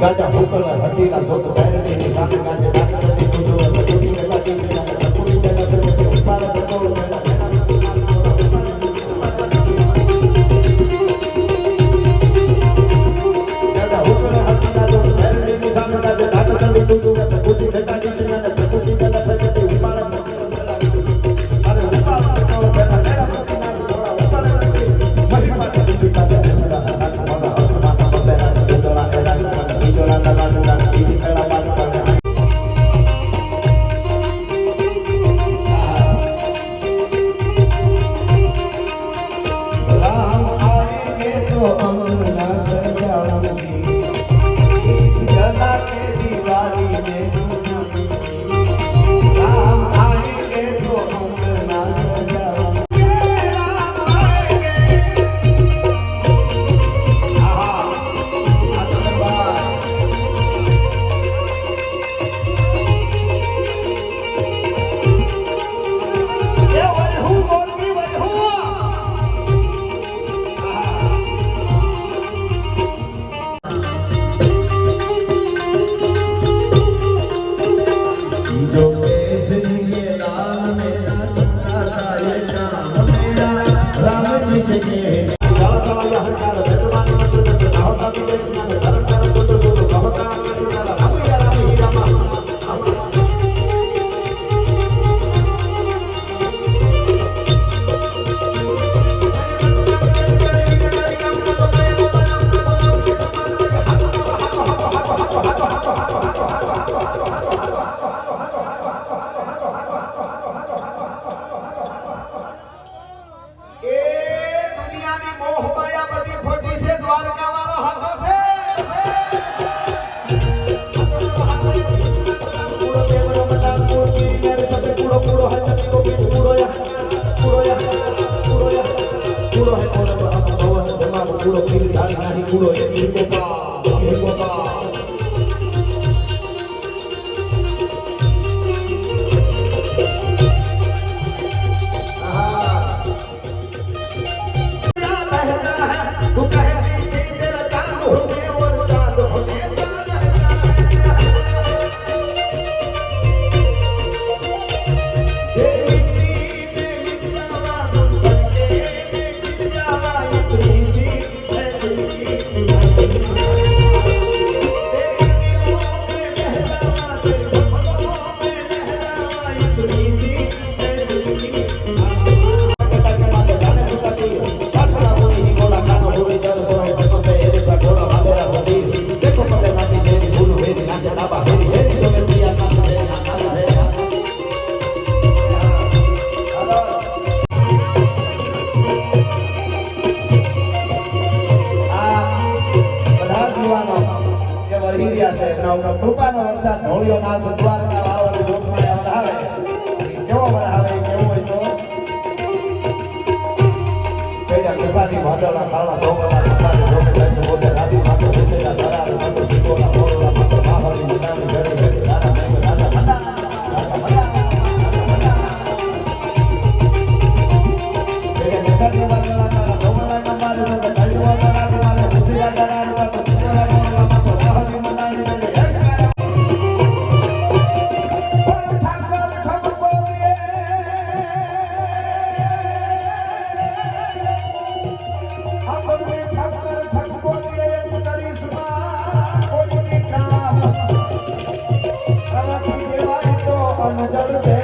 ગાજા ભૂકલા હટીલા જોત બેરડી સામે ગાજે ડાકડી કુજો સકુટી કલાટી સકુટી કલાટી ઉપાડ બતોળ મેલા ગાજા ભૂકલા હટીલા જોત બેરડી સામે ગાજે ડાકડી કુજો સકુટી કલાટી સકુટી કલાટી ઉપાડ બતોળ મેલા અરે ઉપાડ બતોળ મેલા મેલા પતિના ઘોડા ઉપાડ મહિમા કુટી કાજે મેલા મોડા હસના બબેરા દોડા એલા દોડા દોડા ઈદી કળા બાદ પર રામ આएंगे तो अंगना सजाऊंगी जला के दीवारी में राम आएंगे तो अंगना सजाऊंगी राम आएंगे जो केसरी के लाल मेरा सुना साये श्याम मेरा राम जी से काला काला या हरकार वेदमान मंत्र मंत्र होता भी देखना धर्म कर पुत्र सुतो कहता मंत्र राम या राम ही रामा पूरो फिर धारी नहीं पूरो ये गोपा तू कहती थी तेरा चांद होने और चांद होने કૃપાનો વરસાદ ધોળિયો નાથ દ્વારકા વાળો લોકમાં વરહાવે કેવો વરહાવે કેવો હોય તો છેડા કસાથી વાદળા કાળા ડોંગરા કપાને જોકે જાય છે બોલે રાધી માતો બેઠેલા ધરા માતો દીકોલા બોલા માતો માહરી મનાની ઘરે ઘરે રાધા મેં રાધા મના છેડા કસાથી વાદળા કાળા ડોંગરા કપાને જોકે જાય છે બોલે રાધી માતો દીકોલા ધરા માતો દીકોલા બોલા માતો માહરી મનાની ઘરે जल दे